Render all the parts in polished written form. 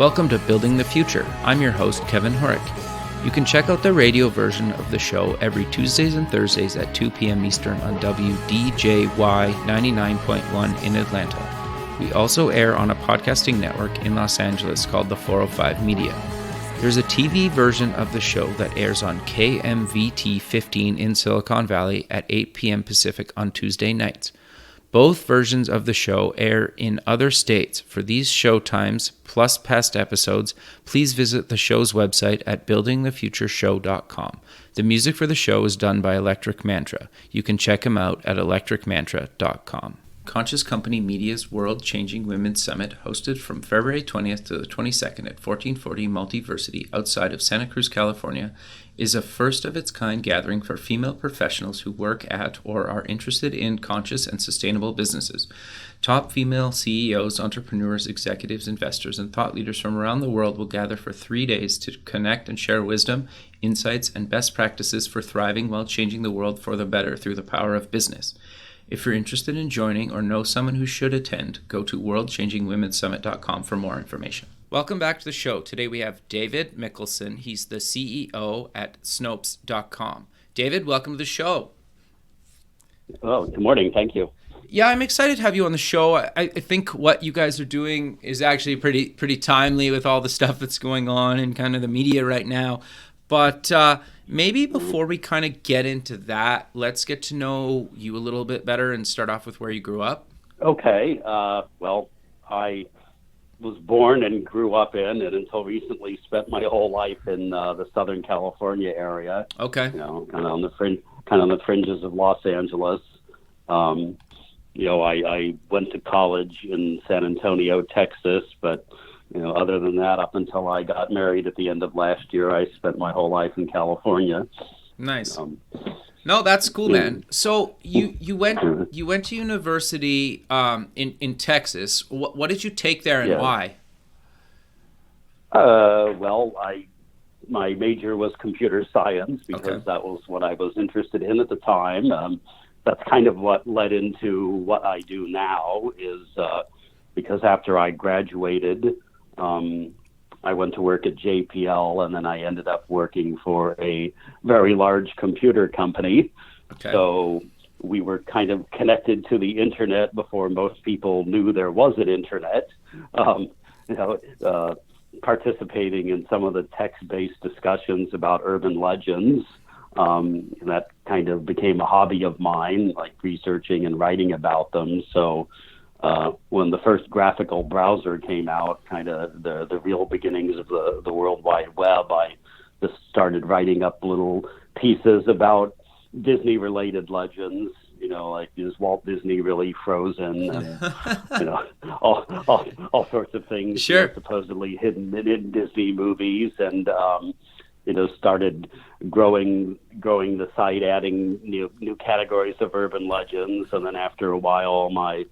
Welcome to Building the Future. I'm your host, Kevin Horick. You can check out the radio version of the show every Tuesdays and Thursdays at 2 p.m. Eastern on WDJY 99.1 in Atlanta. We also air on a podcasting network in Los Angeles called the 405 Media. There's a TV version of the show that airs on KMVT 15 in Silicon Valley at 8 p.m. Pacific on Tuesday nights. Both versions of the show air in other states. For these show times, plus past episodes, please visit the show's website at buildingthefutureshow.com. The music for the show is done by Electric Mantra. You can check him out at electricmantra.com. Conscious Company Media's World-Changing Women's Summit, hosted from February 20th to the 22nd at 1440 Multiversity outside of Santa Cruz, California, is a first-of-its-kind gathering for female professionals who work at or are interested in conscious and sustainable businesses. Top female CEOs, entrepreneurs, executives, investors, and thought leaders from around the world will gather for 3 days to connect and share wisdom, insights, and best practices for thriving while changing the world for the better through the power of business. If you're interested in joining or know someone who should attend, go to worldchangingwomensummit.com for more information. Welcome back to the show. Today we have David Mikkelson. He's the CEO at Snopes.com. David, welcome to the show. Oh, good morning. Thank you. Yeah, I'm excited to have you on the show. I think what you guys are doing is actually pretty timely with all the stuff that's going on in kind of the media right now. But maybe before we kind of get into that, let's get to know you a little bit better and start off with where you grew up. Okay. Well, I was born and grew up in, and until recently spent my whole life in the Southern California area. Okay. You know, kind of on the fringes of Los Angeles. I went to college in San Antonio, Texas, but other than that, up until I got married at the end of last year, I spent my whole life in California. Nice. No, that's cool, man. So you went to university in Texas. What did you take there and why? My major was computer science because that was what I was interested in at the time. That's kind of what led into what I do now is because after I graduated, I went to work at JPL, and then I ended up working for a very large computer company. Okay. So we were kind of connected to the internet before most people knew there was an internet. Participating in some of the text-based discussions about urban legends. That kind of became a hobby of mine, like researching and writing about them. So when the first graphical browser came out, kind of the real beginnings of the World Wide Web, I just started writing up little pieces about Disney-related legends, like is Walt Disney really frozen, and all sorts of things. Sure. Supposedly hidden in Disney movies, and started growing the site, adding new categories of urban legends, and then after a while, my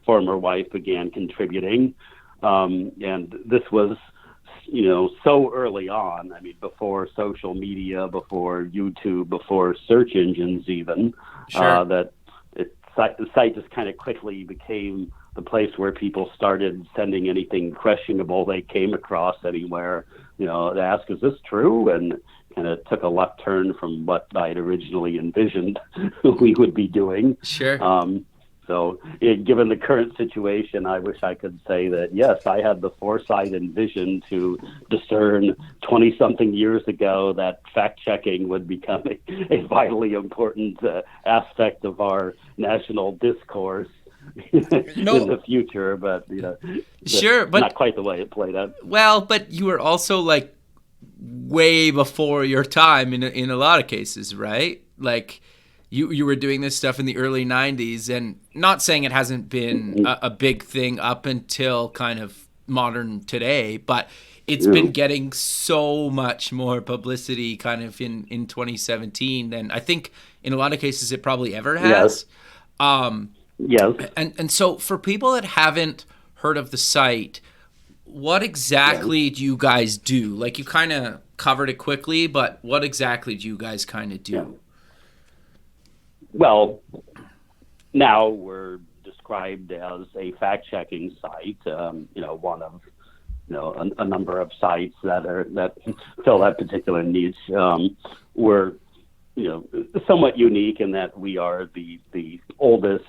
former wife began contributing, and this was, so early on. I mean, before social media, before YouTube, before search engines, even Sure. The site just kind of quickly became the place where people started sending anything questionable they came across anywhere, to ask, is this true? And kind of took a left turn from what I had originally envisioned we would be doing. Sure. So given the current situation, I wish I could say that, yes, I had the foresight and vision to discern 20-something years ago that fact-checking would become a vitally important aspect of our national discourse in the future. But, sure, but not quite the way it played out. Well, but you were also like way before your time in a lot of cases, right? Like you were doing this stuff in the early 90s, and not saying it hasn't been a big thing up until kind of modern today, but it's been getting so much more publicity kind of in 2017 than I think in a lot of cases it probably ever has. Yes. And so for people that haven't heard of the site, what exactly do you guys do? Like, you kind of covered it quickly, but what exactly do you guys kind of do? Yeah. Well, now we're described as a fact-checking site, one of a number of sites that fill that particular niche. We're somewhat unique in that we are the oldest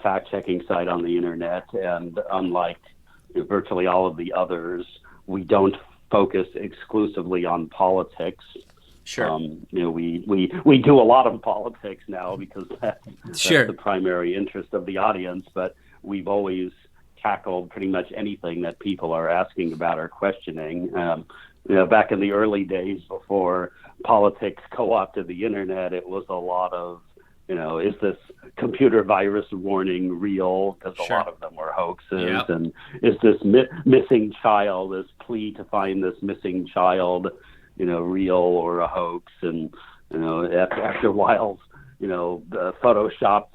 fact-checking site on the internet, and unlike virtually all of the others, we don't focus exclusively on politics. Sure. We do a lot of politics now because that's the primary interest of the audience, but we've always tackled pretty much anything that people are asking about or questioning. Back in the early days before politics co-opted the internet, it was a lot of, is this computer virus warning real? Because a lot of them were hoaxes. Yep. And is this missing child, this plea to find this missing child, real or a hoax? And, after a while, the Photoshopped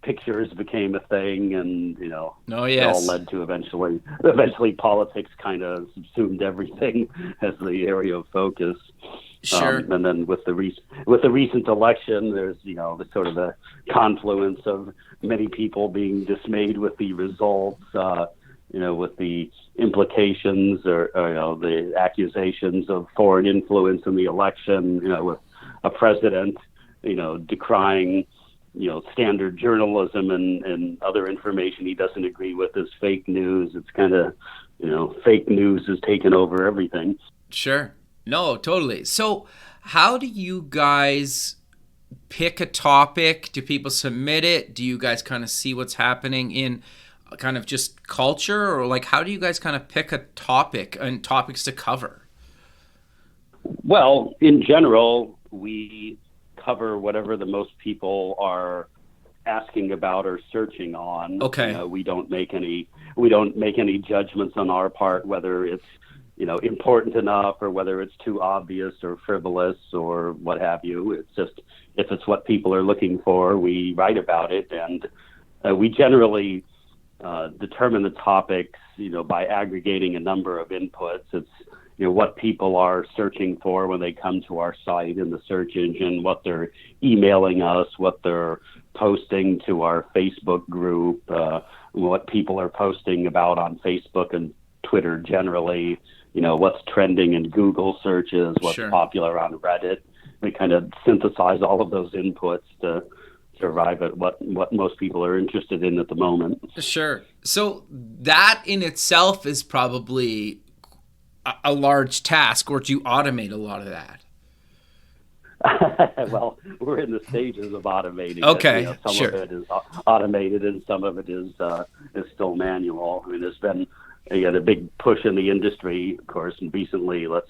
pictures became a thing, and, it all led to eventually politics kind of subsumed everything as the area of focus. Sure. And then with the recent election, there's the sort of the confluence of many people being dismayed with the results, with the implications or the accusations of foreign influence in the election, with a president, decrying standard journalism and other information he doesn't agree with as fake news. It's kind of fake news has taken over everything. Sure. No, totally. So how do you guys pick a topic? Do people submit it? Do you guys kind of see what's happening in kind of just culture? Or like, how do you guys kind of pick a topic and topics to cover? Well, in general, we cover whatever the most people are asking about or searching on. Okay. We don't make any judgments on our part whether it's important enough or whether it's too obvious or frivolous or what have you. It's just, if it's what people are looking for, we write about it. And we generally determine the topics, by aggregating a number of inputs. It's, what people are searching for when they come to our site in the search engine, what they're emailing us, what they're posting to our Facebook group, what people are posting about on Facebook and Twitter generally, what's trending in Google searches, what's popular on Reddit. We kind of synthesize all of those inputs to arrive at what most people are interested in at the moment. Sure. So that in itself is probably a large task, or do you automate a lot of that? Well, we're in the stages of automating. Okay, some of it is automated and some of it is still manual. I mean, there's been a big push in the industry, of course, and recently let's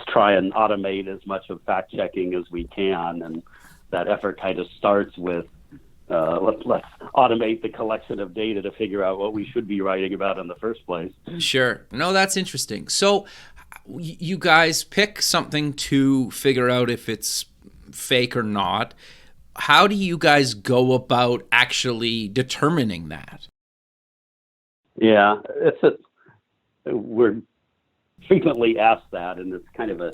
try and automate as much of fact checking as we can, and that effort kind of starts with let's automate the collection of data to figure out what we should be writing about in the first place. Sure. No, that's interesting. So you guys pick something to figure out if it's fake or not. How do you guys go about actually determining that? Yeah, we're frequently asked that, and it's kind of a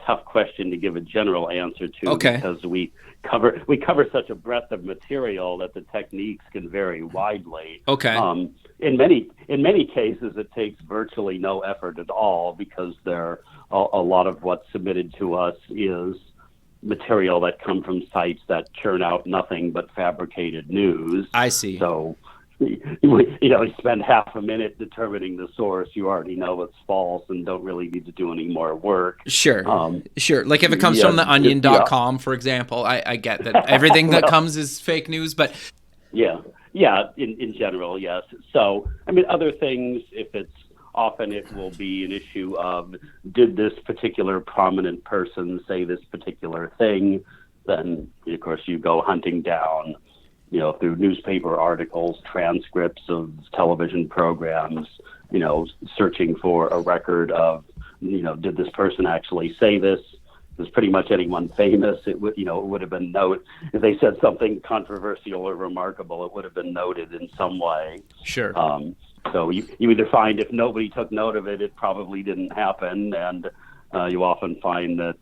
tough question to give a general answer to, because we cover such a breadth of material that the techniques can vary widely. Okay. In many cases, it takes virtually no effort at all, because a lot of what's submitted to us is material that come from sites that churn out nothing but fabricated news. I see. So you spend half a minute determining the source, you already know it's false and don't really need to do any more work. Sure. Sure. Like if it comes from the onion.com, for example, I get that everything that comes is fake news, but yeah, in general, yes. So, I mean, other things, often it will be an issue of, did this particular prominent person say this particular thing? Then, of course, you go hunting down, through newspaper articles, transcripts of television programs, searching for a record of, did this person actually say this? Because pretty much anyone famous, it would have been noted. If they said something controversial or remarkable, it would have been noted in some way. Sure. So you either find if nobody took note of it, it probably didn't happen, and you often find that,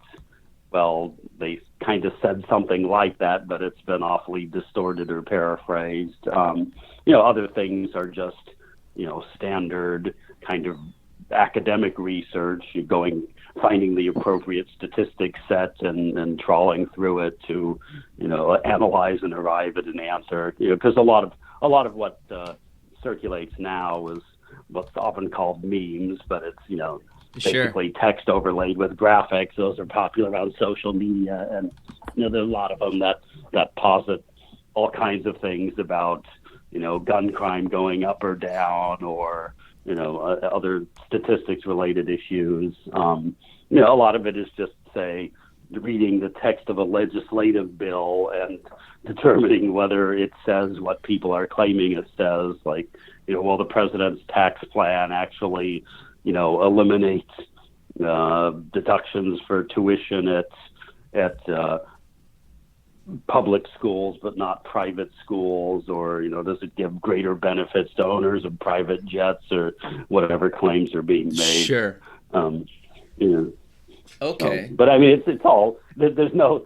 well, they kind of said something like that, but it's been awfully distorted or paraphrased. Other things are just, standard kind of academic research, finding the appropriate statistic set and trawling through it to, analyze and arrive at an answer. Because a lot of what circulates now is what's often called memes, but it's basically text overlaid with graphics. Those are popular on social media, and there's a lot of them that posit all kinds of things about gun crime going up or down, or other statistics related issues. A lot of it is just, say, reading the text of a legislative bill and determining whether it says what people are claiming it says. Like, will the president's tax plan actually eliminate deductions for tuition at public schools but not private schools, or does it give greader benefits to owners of private jets, or whatever claims are being made. Sure. Okay. But I mean, it's all, there's no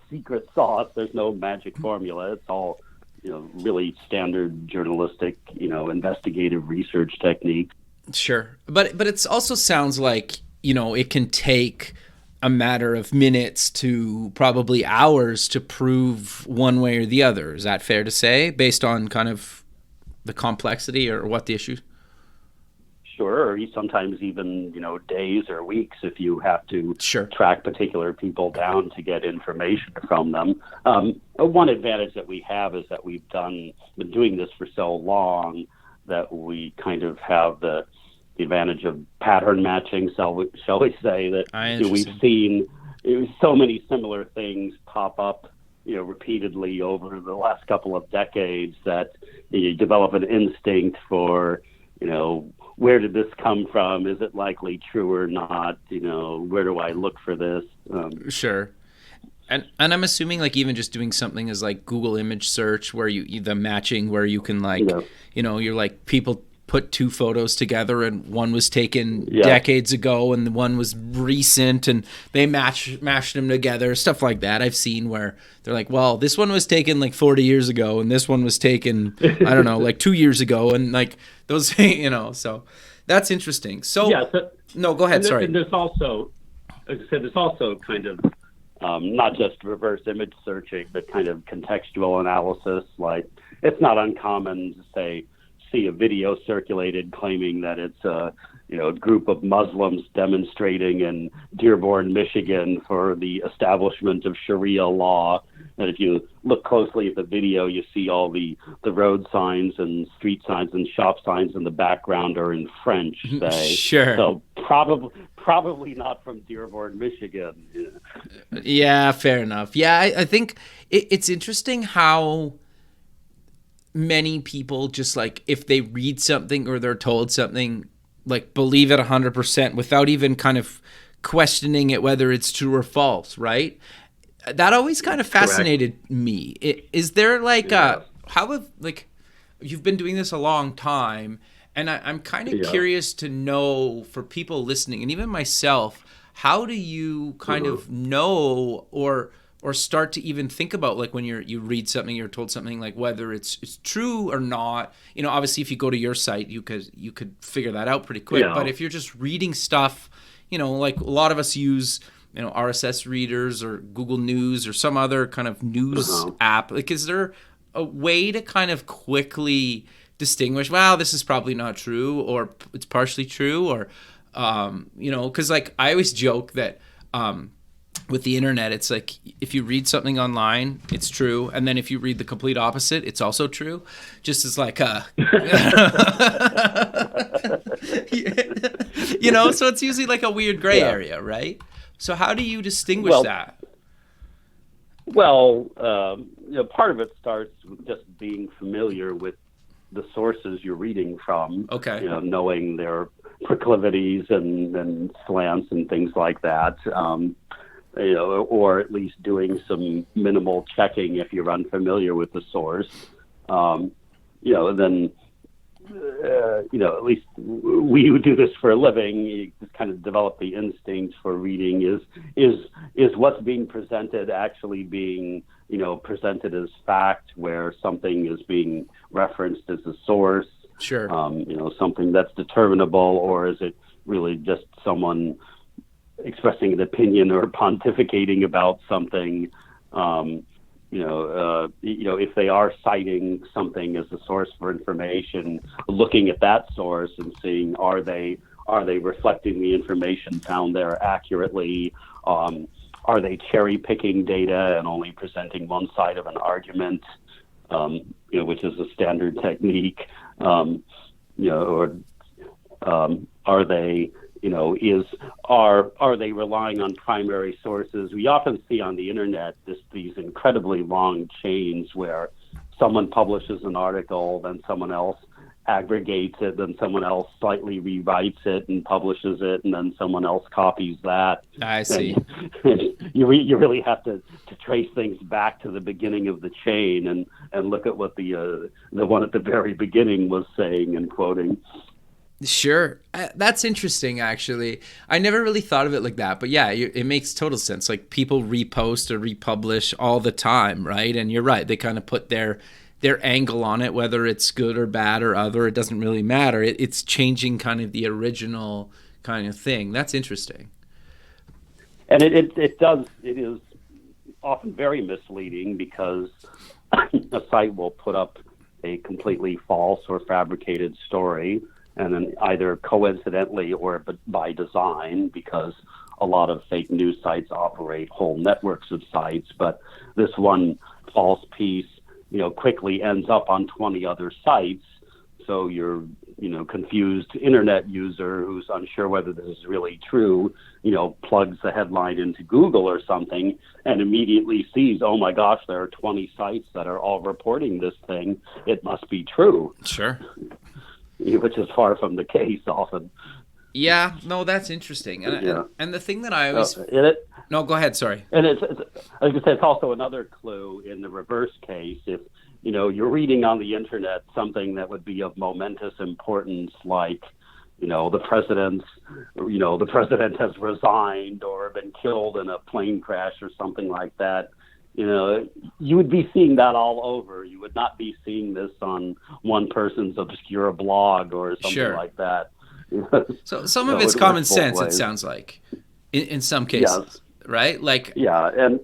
secret sauce, there's no magic formula. It's all really standard journalistic investigative research technique. Sure. But it also sounds like it can take a matter of minutes to probably hours to prove one way or the other. Is that fair to say, based on kind of the complexity or what the issue? Sure, or sometimes even days or weeks if you have to track particular people down to get information from them. One advantage that we have is that we've been doing this for so long that we kind of have the advantage of pattern matching, shall we say, that we've seen so many similar things pop up repeatedly over the last couple of decades that you develop an instinct for where did this come from? Is it likely true or not? Where do I look for this? Sure. And I'm assuming like even just doing something as like Google image search where the matching where you can you're like people put two photos together and one was taken decades ago and the one was recent and they mashed them together, stuff like that. I've seen where they're like, well, this one was taken like 40 years ago and this one was taken, I don't know, like 2 years ago, and like those, so that's interesting. So, no, go ahead. Sorry. And there's also, as I said, there's also kind of not just reverse image searching, but kind of contextual analysis. Like, it's not uncommon to see a video circulated claiming that it's a group of Muslims demonstrating in Dearborn, Michigan for the establishment of Sharia law. And if you look closely at the video, you see all the road signs and street signs and shop signs in the background are in French, say. Sure. So probably not from Dearborn, Michigan. Yeah, fair enough. Yeah, I think it's interesting how many people just like if they read something or they're told something, like believe it 100% without even kind of questioning it whether it's true or false, right? That always kind of fascinated me. Is there like how have like you've been doing this a long time, and I'm kind of curious to know for people listening and even myself, how do you kind of know or start to even think about like when you read something, you're told something, like whether it's true or not? Obviously if you go to your site, you could figure that out pretty quick. But if you're just reading stuff, like a lot of us use, RSS readers or Google News or some other kind of news app. Like, is there a way to kind of quickly distinguish, wow, this is probably not true, or it's partially true, or, because like I always joke that, with the internet, it's like if you read something online, it's true, and then if you read the complete opposite, it's also true. Just as like so it's usually like a weird gray area, right? So how do you distinguish that? Well, part of it starts with just being familiar with the sources you're reading from. Okay. Knowing their proclivities and slants and things like that. Or at least doing some minimal checking if you're unfamiliar with the source. Then, at least we who do this for a living, you just kind of develop the instinct for reading. Is what's being presented actually being, presented as fact, where something is being referenced as a source? Sure. Something that's determinable, or is it really just someone expressing an opinion or pontificating about something? If they are citing something as a source for information, looking at that source and seeing, are they reflecting the information found there accurately? Are they cherry picking data and only presenting one side of an argument, which is a standard technique? Or are they are they relying on primary sources? We often see on the internet these incredibly long chains where someone publishes an article, then someone else aggregates it, then someone else slightly rewrites it and publishes it, and then someone else copies that. I see. And you really have to trace things back to the beginning of the chain and look at what the one at the very beginning was saying and quoting. Sure. That's interesting, actually. I never really thought of it like that. But yeah, it makes total sense. Like, people repost or republish all the time, right? And you're right. They kind of put their angle on it, whether it's good or bad or other. It doesn't really matter. It's changing kind of the original kind of thing. That's interesting. And it is often very misleading, because a site will put up a completely false or fabricated story, and then either coincidentally or by design, because a lot of fake news sites operate whole networks of sites. But this one false piece, quickly ends up on 20 other sites. So your, confused internet user who's unsure whether this is really true, plugs the headline into Google or something and immediately sees, oh my gosh, there are 20 sites that are all reporting this thing. It must be true. Sure. Which is far from the case often. Yeah, no, that's interesting. And the thing that I always... No, go ahead, sorry. And I was going to say, it's also another clue in the reverse case. If, you're reading on the internet something that would be of momentous importance, like, the president has resigned or been killed in a plane crash or something like that, you would be seeing that all over. You would not be seeing this on one person's obscure blog or something Sure. like that. So some of it's common sense, it sounds like, in some cases, yes. Right? Like, yeah, and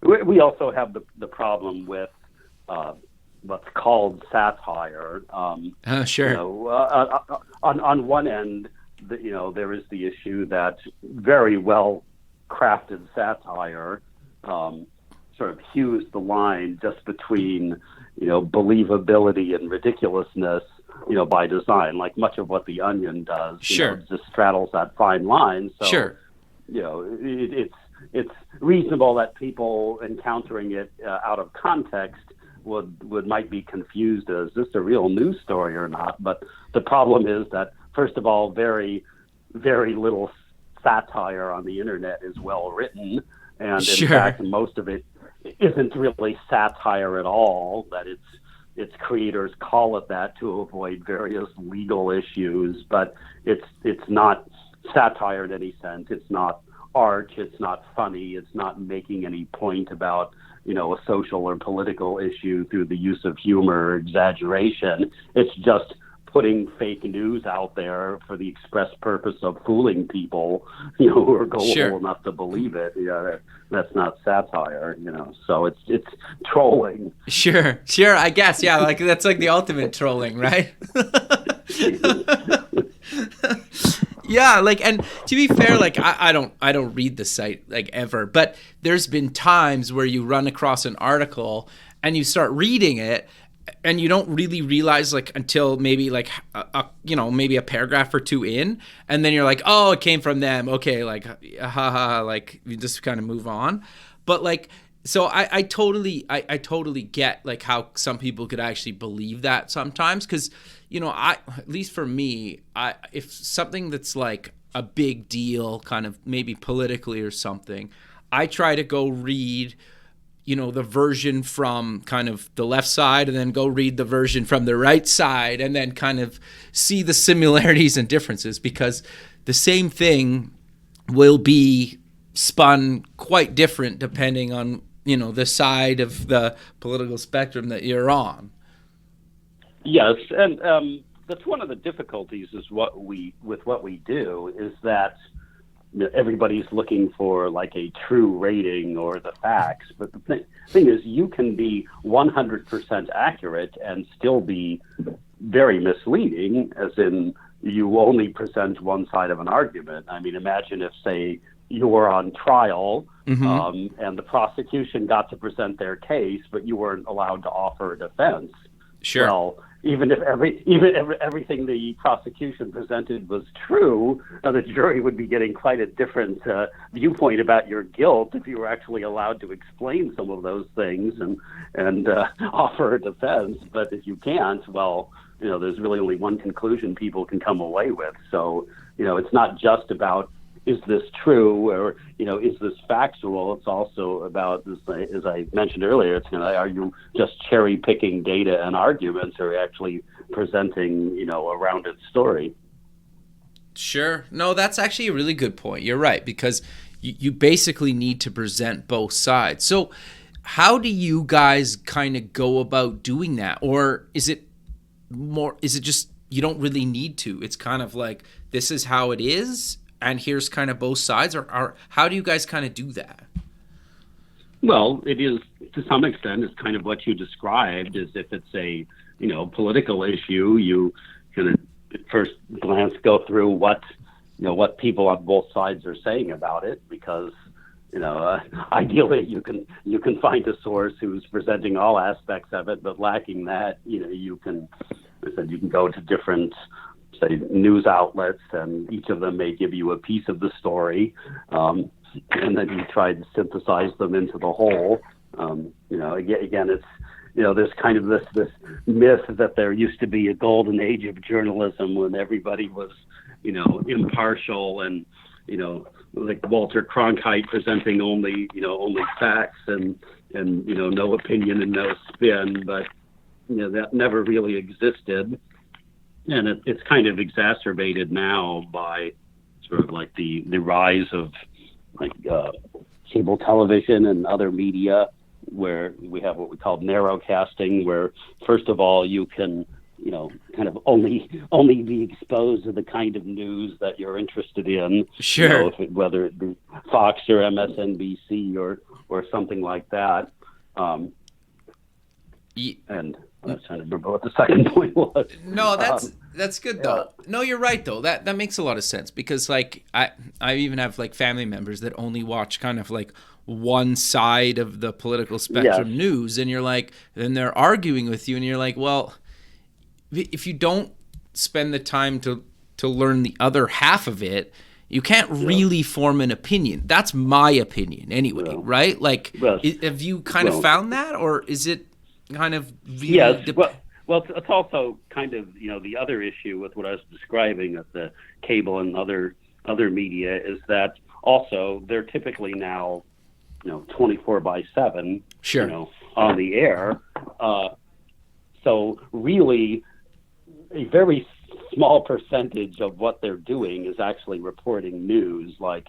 we also have the problem with what's called satire. Sure. On one end, there is the issue that very well crafted satire sort of hews the line just between, believability and ridiculousness, by design, like much of what The Onion does. Sure. Just straddles that fine line. So, sure. It's reasonable that people encountering it out of context might be confused as, is this a real news story or not? But the problem is that, first of all, very, very little satire on the internet is well written. And Sure. in fact, most of it isn't really satire at all, that its creators call it that to avoid various legal issues, but it's not satire in any sense. It's not art. It's not funny. It's not making any point about, a social or political issue through the use of humor or exaggeration. It's just putting fake news out there for the express purpose of fooling people, who are gullible Sure. enough to believe it. That's not satire, So it's trolling. Sure, I guess, yeah, like that's like the ultimate trolling, right? Yeah, like, and to be fair, like I don't read the site like ever, but there's been times where you run across an article and you start reading it and you don't really realize, like, until maybe like maybe a paragraph or two in, and then you're like, oh, it came from them, okay, like haha, like you just kind of move on. But like, so I totally get like how some people could actually believe that sometimes, because at least for me, if something that's like a big deal, kind of maybe politically or something, I try to go read the version from kind of the left side and then go read the version from the right side and then kind of see the similarities and differences, because the same thing will be spun quite different depending on, the side of the political spectrum that you're on. Yes, and that's one of the difficulties is what we do is that everybody's looking for like a true rating or the facts. But the thing is, you can be 100% accurate and still be very misleading, as in you only present one side of an argument. I mean, imagine if, say, you were on trial and the prosecution got to present their case, but you weren't allowed to offer a defense. Sure. Well, even if everything the prosecution presented was true, the jury would be getting quite a different viewpoint about your guilt if you were actually allowed to explain some of those things and offer a defense. But if you can't, well, there's really only one conclusion people can come away with. So, it's not just about, is this true, or is this factual? It's also about, as I mentioned earlier, are you just cherry picking data and arguments, or actually presenting a rounded story? Sure. No, that's actually a really good point. You're right, because you basically need to present both sides. So how do you guys kind of go about doing that? Or is it just you don't really need to? It's kind of like, this is how it is, and here's kind of both sides, or how do you guys kind of do that? Well, it is, to some extent, it's kind of what you described, as if it's a, political issue. You can at first glance go through what people on both sides are saying about it, because, ideally you can find a source who's presenting all aspects of it, but lacking that, you can go to different, say, news outlets, and each of them may give you a piece of the story, and then you try to synthesize them into the whole. Again, it's there's kind of this myth that there used to be a golden age of journalism when everybody was impartial and like Walter Cronkite presenting only facts and no opinion and no spin, but that never really existed. And it's kind of exacerbated now by sort of like the rise of like cable television and other media, where we have what we call narrowcasting, where first of all you can kind of only be exposed to the kind of news that you're interested in. Sure. Whether it be Fox or MSNBC or something like that. And I'm trying to remember what the second point was. No, that's good though. No, you're right though. That makes a lot of sense, because like I even have like family members that only watch kind of like one side of the political spectrum news, and you're like, then they're arguing with you, and you're like, well, if you don't spend the time to learn the other half of it, you can't really form an opinion. That's my opinion anyway, right? Like, have you kind of found that, or is it kind of really well, it's also kind of the other issue with what I was describing of the cable and other media is that also they're typically now 24/7 sure on the air, so really a very small percentage of what they're doing is actually reporting news, like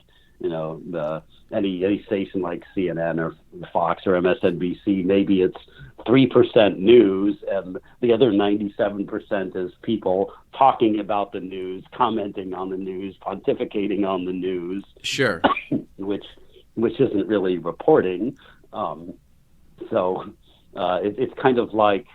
any station like CNN or Fox or MSNBC. Maybe it's 3% news, and the other 97% is people talking about the news, commenting on the news, pontificating on the news. Sure. which isn't really reporting. So it's kind of like,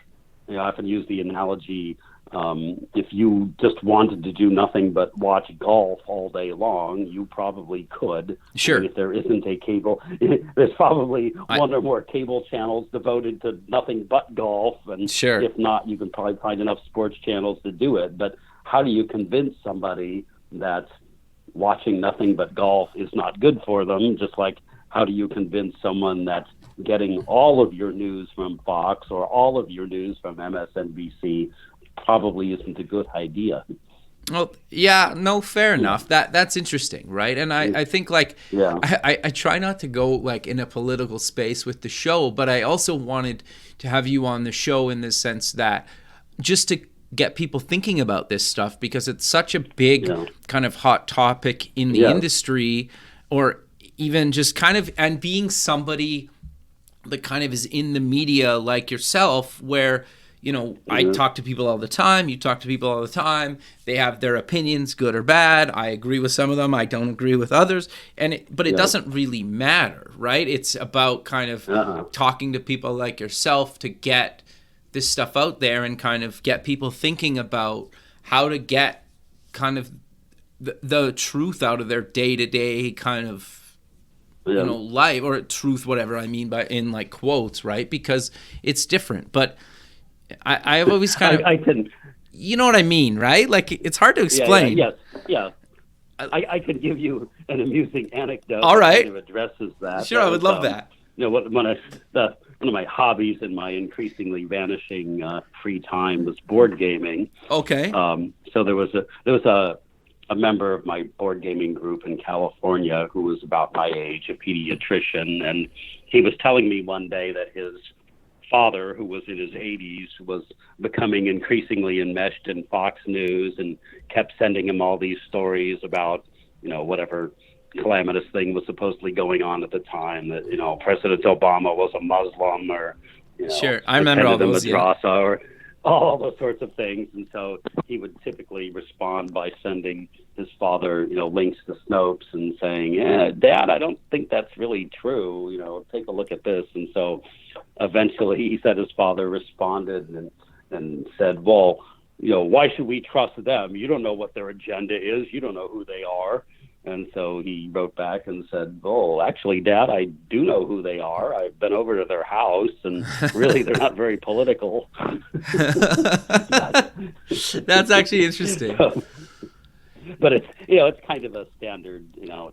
I often use the analogy, if you just wanted to do nothing but watch golf all day long, you probably could. Sure. And if there isn't a cable, there's probably one or more cable channels devoted to nothing but golf. And sure. If not, you can probably find enough sports channels to do it. But how do you convince somebody that watching nothing but golf is not good for them? Just like, how do you convince someone that getting all of your news from Fox or all of your news from MSNBC probably isn't a good idea? Well, yeah, no, fair enough. That's interesting, right? And I think like I try not to go like in a political space with the show, but I also wanted to have you on the show in the sense that just to get people thinking about this stuff, because it's such a big kind of hot topic in the industry, or even just kind of, and being somebody that kind of is in the media like yourself, where I talk to people all the time. You talk to people all the time. They have their opinions, good or bad. I agree with some of them. I don't agree with others. But it doesn't really matter, right? It's about kind of talking to people like yourself to get this stuff out there and kind of get people thinking about how to get kind of the truth out of their day-to-day kind of life, or truth, whatever I mean by in like quotes, right? Because it's different. But I've always kind of, I can, you know what I mean, right? Like it's hard to explain. Yeah. I could give you an amusing anecdote. All right. That kind of addresses that. Sure, I would love that. One of my hobbies in my increasingly vanishing free time was board gaming. Okay. So there was a member of my board gaming group in California who was about my age, a pediatrician, and he was telling me one day that his father, who was in his 80s, was becoming increasingly enmeshed in Fox News and kept sending him all these stories about, whatever calamitous thing was supposedly going on at the time, that, President Obama was a Muslim, or, sure, I remember all those, madrasa, or all those sorts of things. And so he would typically respond by sending his father, links to Snopes and saying, Dad, I don't think that's really true. Take a look at this. And so eventually he said his father responded and said, well, why should we trust them? You don't know what their agenda is. You don't know who they are. And so he wrote back and said, oh, actually, Dad, I do know who they are. I've been over to their house, and really, they're not very political. That's actually interesting. But it's kind of a standard,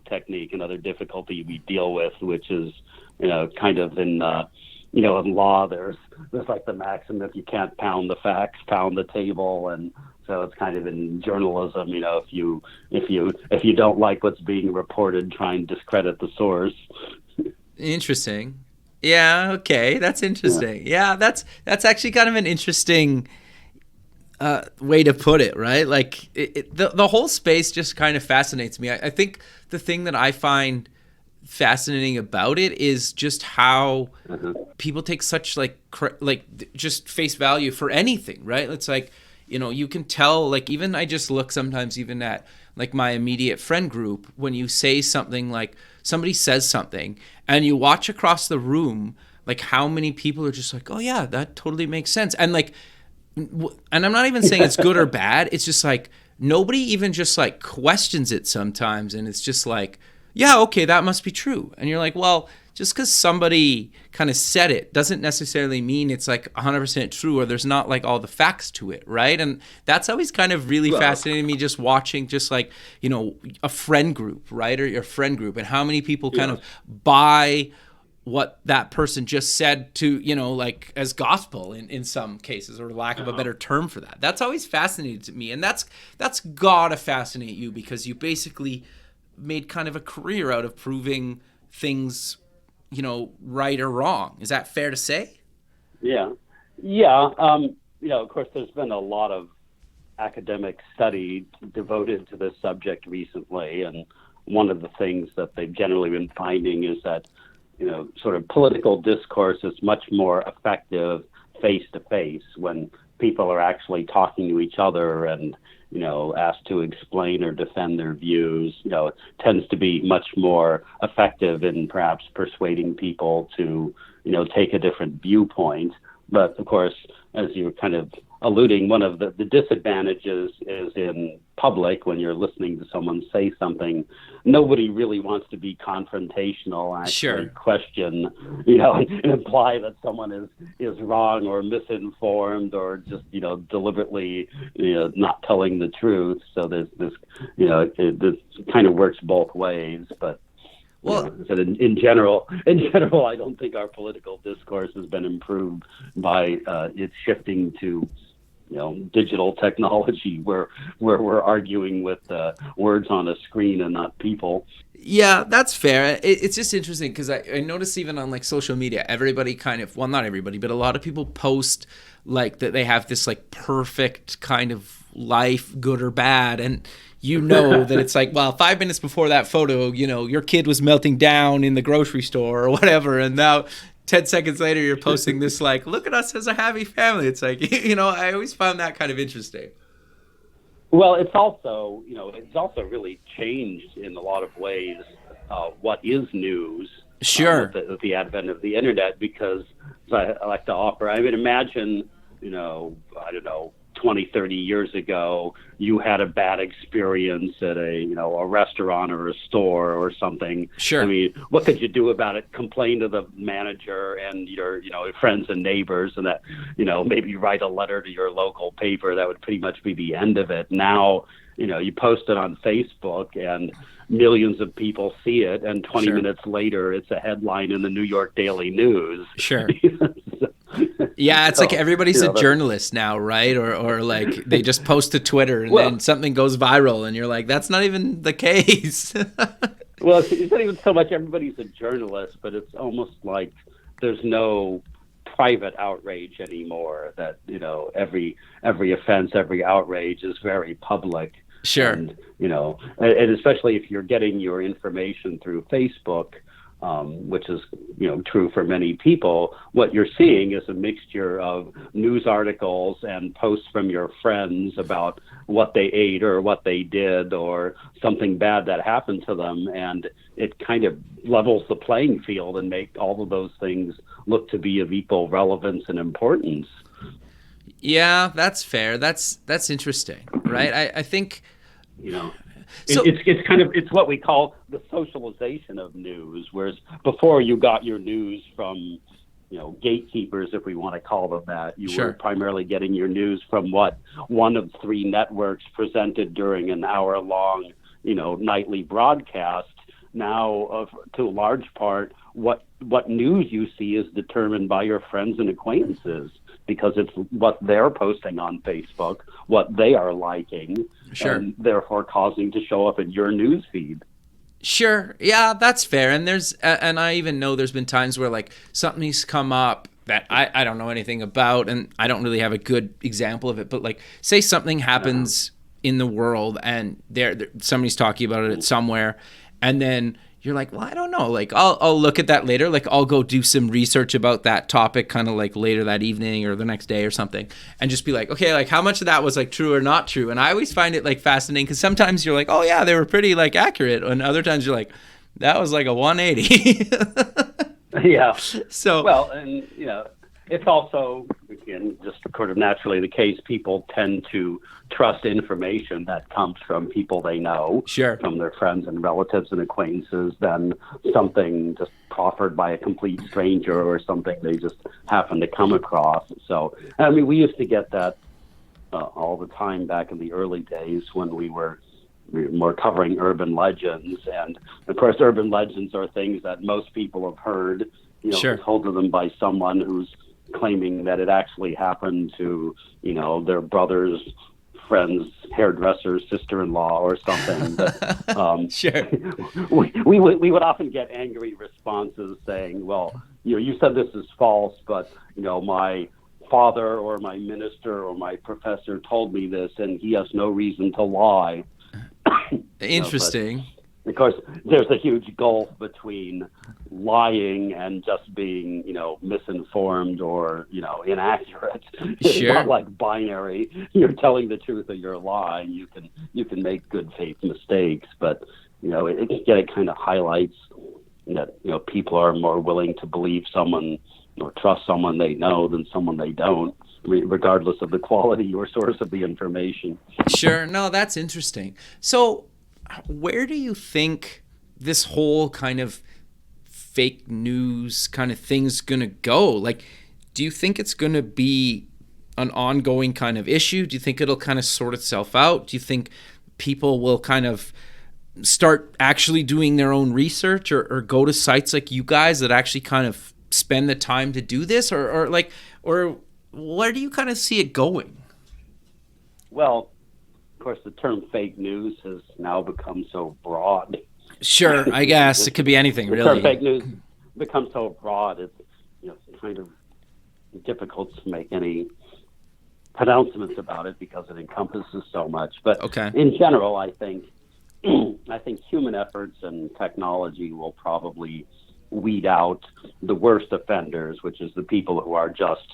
technique. Another difficulty we deal with, which is, kind of in law, there's like the maxim, if you can't pound the facts, pound the table. And so it's kind of in journalism, if you don't like what's being reported, try and discredit the source. Interesting. Yeah. Okay. That's interesting. Yeah. That's actually kind of an interesting way to put it, right? Like the whole space just kind of fascinates me. I think the thing that I find fascinating about it is just how people take such like just face value for anything, right? It's like, you can tell, like, even I just look sometimes even at like my immediate friend group, when you say something, like somebody says something and you watch across the room, like how many people are just like, oh yeah, that totally makes sense. And like, and I'm not even saying it's good or bad. It's just like, nobody even just like questions it sometimes. And it's just like, yeah, okay, that must be true. And you're like, well, just because somebody kind of said it doesn't necessarily mean it's like 100% true, or there's not like all the facts to it, right? And that's always kind of really fascinating me, just watching just like, a friend group, right? Or your friend group, and how many people kind of buy what that person just said to, like as gospel in some cases, or lack of a better term for that. That's always fascinating to me. And that's gotta fascinate you, because you basically made kind of a career out of proving things, right or wrong. Is that fair to say? Yeah. Of course, there's been a lot of academic study devoted to this subject recently. And one of the things that they've generally been finding is that, sort of political discourse is much more effective face to face, when people are actually talking to each other and, asked to explain or defend their views. It tends to be much more effective in perhaps persuading people to, take a different viewpoint. But of course, as you're kind of alluding, one of the disadvantages is in public, when you're listening to someone say something, nobody really wants to be confrontational, actually question, and imply that someone is wrong or misinformed, or just, deliberately, not telling the truth. So there's this, this kind of works both ways. But in general, I don't think our political discourse has been improved by its shifting to, digital technology, where we're arguing with words on a screen and not people. Yeah, that's fair. It's just interesting because I notice even on like social media, everybody kind of, well, not everybody, but a lot of people post like that they have this like perfect kind of life, good or bad, and that it's like, well, 5 minutes before that photo, your kid was melting down in the grocery store or whatever, and now 10 seconds later, you're posting this like, look at us as a happy family. It's like, I always found that kind of interesting. Well, it's also really changed in a lot of ways what is news. Sure. With the advent of the internet, because I like to offer, I mean, imagine, I don't know, 20, 30 years ago, you had a bad experience at a restaurant or a store or something. Sure. I mean, what could you do about it? Complain to the manager and your, friends and neighbors, and that, maybe write a letter to your local paper. That would pretty much be the end of it. Now, you post it on Facebook and millions of people see it, and 20 Sure. minutes later, it's a headline in the New York Daily News. Sure. Yeah, it's like everybody's a journalist now, right? Or like they just post to Twitter and then something goes viral and you're like, that's not even the case. Well, it's not even so much everybody's a journalist, but it's almost like there's no private outrage anymore. That every offense, every outrage is very public. Sure. And and especially if you're getting your information through Facebook, which is true for many people, what you're seeing is a mixture of news articles and posts from your friends about what they ate or what they did or something bad that happened to them, and it kind of levels the playing field and make all of those things look to be of equal relevance and importance. Yeah, that's fair. That's interesting, right? I think So, it's what we call the socialization of news, whereas before you got your news from gatekeepers, if we want to call them that. You Sure. were primarily getting your news from what one of three networks presented during an hour-long nightly broadcast. Now, to a large part, what news you see is determined by your friends and acquaintances, because it's what they're posting on Facebook, what they are liking, Sure. and therefore causing to show up in your news feed. Sure. Yeah, that's fair. And and I even know there's been times where like something's come up that I don't know anything about, and I don't really have a good example of it, but like say something happens in the world and somebody's talking about it somewhere, and then you're like, well, I don't know. Like, I'll look at that later. Like, I'll go do some research about that topic kind of like later that evening or the next day or something, and just be like, okay, like how much of that was like true or not true? And I always find it like fascinating because sometimes you're like, oh yeah, they were pretty like accurate, and other times you're like, that was like a 180. Yeah. So well, and it's also, again, just sort of naturally the case. People tend to trust information that comes from people they know, Sure. from their friends and relatives and acquaintances, than something just proffered by a complete stranger or something they just happen to come across. So, I mean, we used to get that all the time back in the early days when we were more covering urban legends. And, of course, urban legends are things that most people have heard, Sure. told to them by someone who's claiming that it actually happened to, their brother's friend's hairdresser's sister-in-law or something. But, Sure. we would often get angry responses saying, well, you said this is false, but, my father or my minister or my professor told me this, and he has no reason to lie. Interesting. Of course, there's a huge gulf between lying and just being, misinformed or, inaccurate. It's Sure. not like binary. You're telling the truth or you're lying. You can make good faith mistakes, but it kind of highlights that people are more willing to believe someone or trust someone they know than someone they don't, regardless of the quality or source of the information. Sure. No, that's interesting. So where do you think this whole kind of fake news kind of thing's going to go? Like, do you think it's going to be an ongoing kind of issue? Do you think it'll kind of sort itself out? Do you think people will kind of start actually doing their own research or go to sites like you guys that actually kind of spend the time to do this? Or where do you kind of see it going? Well, of course, the term fake news has now become so broad. Sure, I guess it could be anything, really. The term fake news becomes so broad, it's kind of difficult to make any pronouncements about it because it encompasses so much. But Okay. in general, I think human efforts and technology will probably weed out the worst offenders, which is the people who are just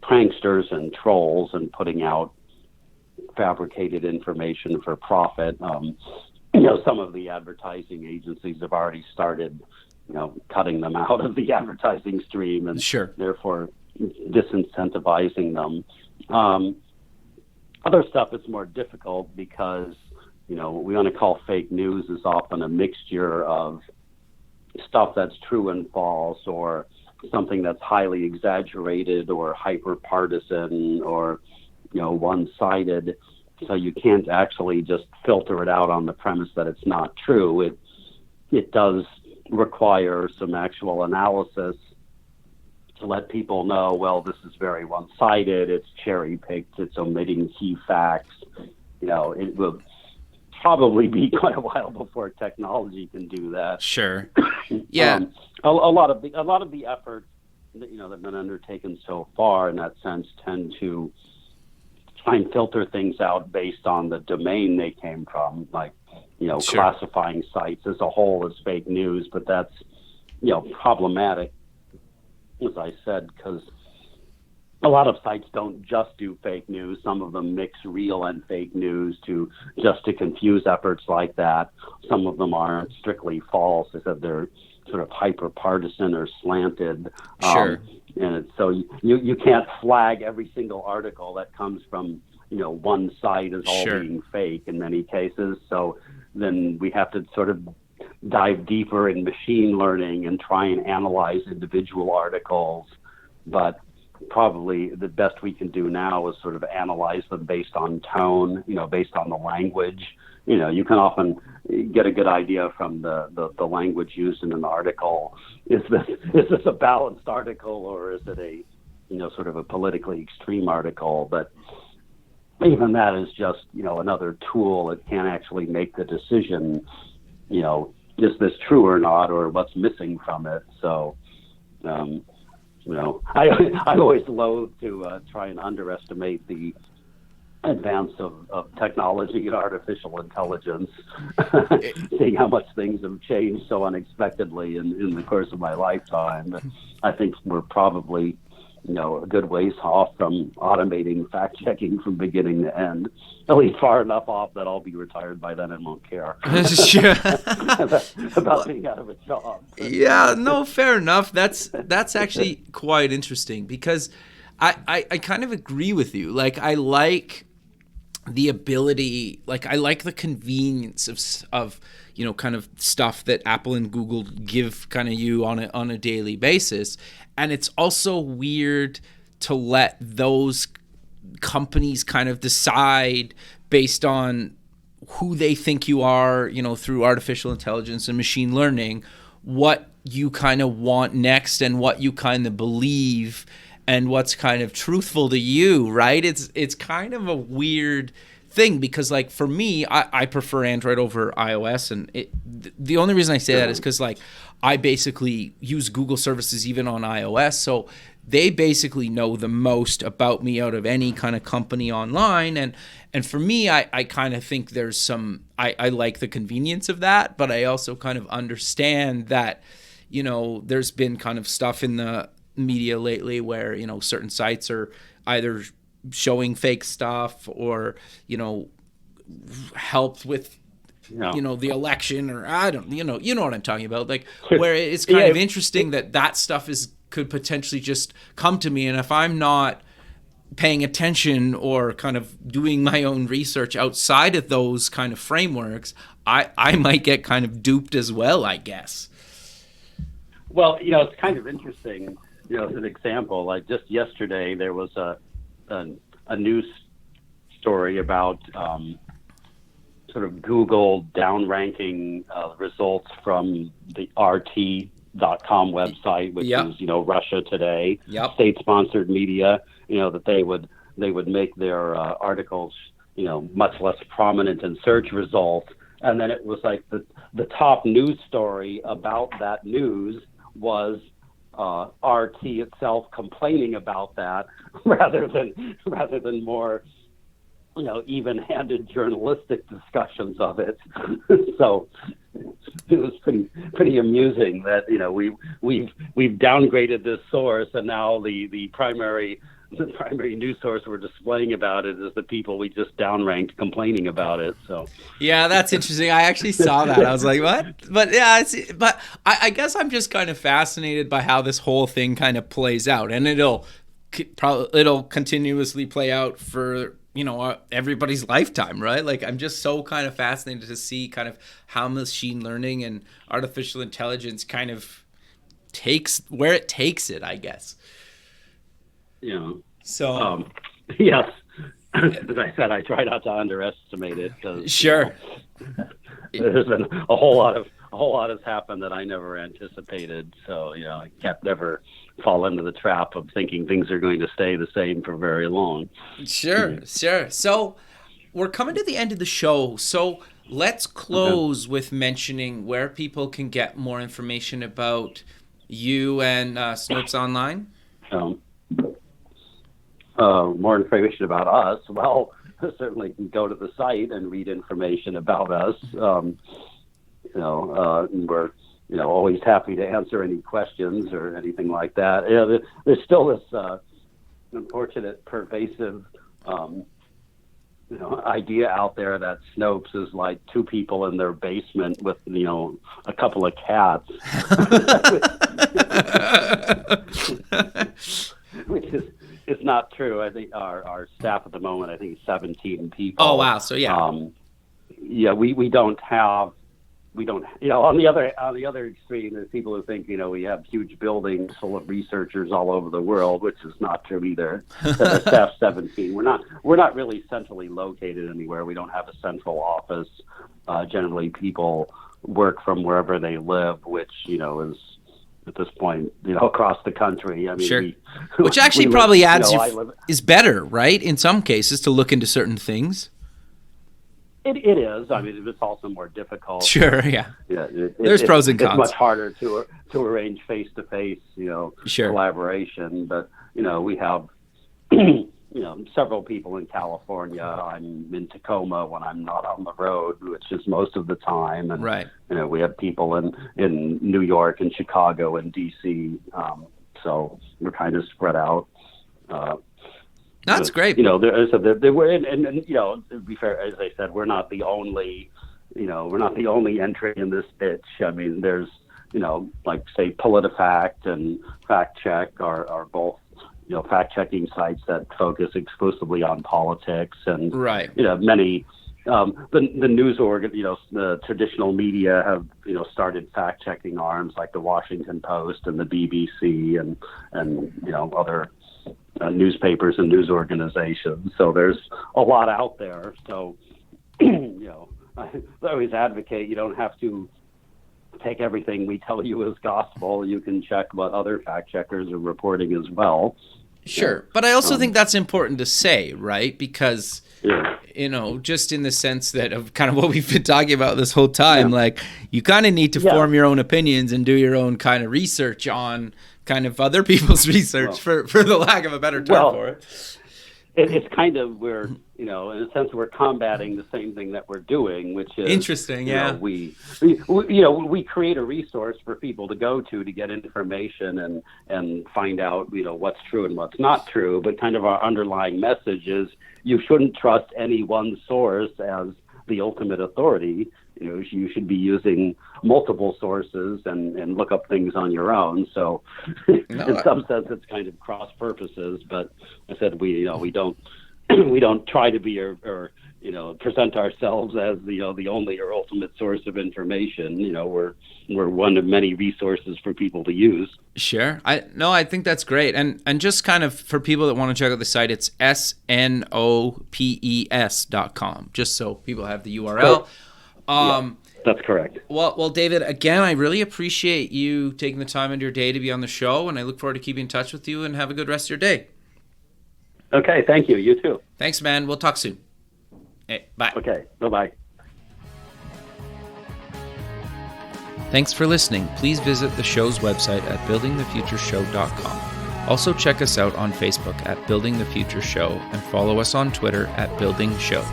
pranksters and trolls and putting out fabricated information for profit. Some of the advertising agencies have already started, cutting them out of the advertising stream and Sure. therefore disincentivizing them. Other stuff is more difficult because, what we want to call fake news is often a mixture of stuff that's true and false, or something that's highly exaggerated or hyper partisan or, one-sided. So you can't actually just filter it out on the premise that it's not true. It does require some actual analysis to let people know, well, this is very one-sided, it's cherry-picked, it's omitting key facts. It will probably be quite a while before technology can do that. Sure. Yeah. A lot of the efforts that have been undertaken so far in that sense tend to try and filter things out based on the domain they came from, like Sure. classifying sites as a whole as fake news, but that's problematic, as I said, because a lot of sites don't just do fake news. Some of them mix real and fake news to confuse efforts like that. Some of them aren't strictly false, as if they're sort of hyper partisan or slanted. Sure. And so you can't flag every single article that comes from one site as all Sure. being fake in many cases. So then we have to sort of dive deeper in machine learning and try and analyze individual articles. But probably the best we can do now is sort of analyze them based on tone, based on the language. You can often get a good idea from the language used in an article. Is this a balanced article, or is it a sort of a politically extreme article? But even that is just another tool. It can't actually make the decision, is this true or not, or what's missing from it. So I always loathe to try and underestimate the advance of technology and artificial intelligence, seeing how much things have changed so unexpectedly in the course of my lifetime. But I think we're probably a good ways off from automating fact-checking from beginning to end, at least far enough off that I'll be retired by then and won't care Sure. about being out of a job. Yeah, no, fair enough. That's actually quite interesting, because I kind of agree with you. Like, I like the ability, like I like the convenience of kind of stuff that Apple and Google give kind of you on a daily basis. And it's also weird to let those companies kind of decide based on who they think you are, through artificial intelligence and machine learning, what you kind of want next and what you kind of believe and what's kind of truthful to you, right? It's kind of a weird thing, because like for me, I prefer Android over iOS, and the only reason I say that is because like I basically use Google services even on iOS, so they basically know the most about me out of any kind of company online, and for me, I kind of think there's some I like the convenience of that, but I also kind of understand that there's been kind of stuff in the media lately where certain sites are either showing fake stuff or helped with the election, or I don't you know what I'm talking about, like where it's kind of interesting that stuff could potentially just come to me, and if I'm not paying attention or kind of doing my own research outside of those kind of frameworks, I might get kind of duped as well, I guess. Well, it's kind of interesting, as an example, like just yesterday there was a news story about sort of Google downranking results from the RT.com website, which Yep. is Russia Today, Yep. state-sponsored media. That they would make their articles much less prominent in search results, and then it was like the top news story about that news was RT itself complaining about that, rather than more even-handed journalistic discussions of it. So pretty amusing that we've downgraded this source, and now the primary news source we're displaying about it is the people we just downranked complaining about it. So yeah, that's interesting. I actually saw that. I was like, what? But yeah, but I guess I'm just kind of fascinated by how this whole thing kind of plays out, and it'll continuously play out for everybody's lifetime, right? Like, I'm just so kind of fascinated to see kind of how machine learning and artificial intelligence kind of takes it, I guess. So yes, as I said, I try not to underestimate it, because sure, there's been a whole lot has happened that I never anticipated. So I can't never fall into the trap of thinking things are going to stay the same for very long. Sure. So we're coming to the end of the show. So let's close with mentioning where people can get more information about you and Snopes Online. More information about us. Well, certainly can go to the site and read information about us. We're always happy to answer any questions or anything like that. There's still this unfortunate, pervasive idea out there that Snopes is like two people in their basement with a couple of cats, which is not true. I think our staff at the moment, I think, is 17 people. Oh wow! So yeah, we don't have. On the other extreme, there's people who think we have huge buildings full of researchers all over the world, which is not true either. The staff 17. We're not really centrally located anywhere. We don't have a central office. Generally, people work from wherever they live, which is at this point across the country. I mean, sure. Which actually probably is better, right? In some cases, to look into certain things. It is. I mean, it's also more difficult. Sure, yeah. There's pros and cons. It's much harder to arrange face-to-face, sure, collaboration. But we have, several people in California. I'm in Tacoma when I'm not on the road, which is most of the time. And right. We have people in New York and Chicago and DC. So we're kind of spread out. That's great. There were, and to be fair, as I said, we're not the only entry in this pitch. I mean, there's, like say PolitiFact and FactCheck are both, fact-checking sites that focus exclusively on politics, and right. Many the news the traditional media have started fact-checking arms like the Washington Post and the BBC and other newspapers and news organizations. So there's a lot out there. So, I always advocate you don't have to take everything we tell you as gospel. You can check what other fact checkers are reporting as well. Sure. But I also think that's important to say, right? Because, just in the sense that of kind of what we've been talking about this whole time, like you kind of need to form your own opinions and do your own kind of research on kind of other people's research, for the lack of a better term for it. It's kind of in a sense we're combating the same thing that we're doing, which is interesting. We create a resource for people to go to get information and find out what's true and what's not true. But kind of our underlying message is you shouldn't trust any one source as the ultimate authority. You should be using multiple sources and look up things on your own. So, in some sense, it's kind of cross purposes. But I said we don't try to be or present ourselves as the only or ultimate source of information. We're one of many resources for people to use. Sure. I think that's great. And just kind of for people that want to check out the site, it's snopes.com. Just so people have the URL. That's correct. Well, David, again, I really appreciate you taking the time in your day to be on the show, and I look forward to keeping in touch with you, and have a good rest of your day. Okay, thank you. You too. Thanks, man. We'll talk soon. Hey, bye. Okay, bye-bye. Thanks for listening. Please visit the show's website at buildingthefutureshow.com. Also check us out on Facebook at Building the Future Show, and follow us on Twitter at Building Show.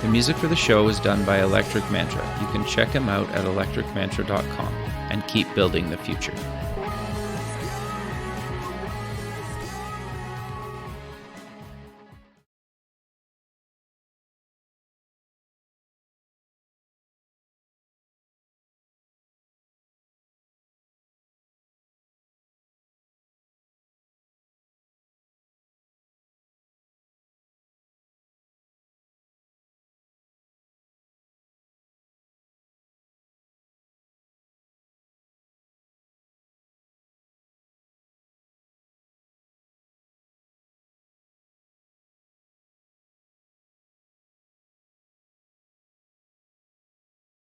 The music for the show is done by Electric Mantra. You can check him out at electricmantra.com and keep building the future.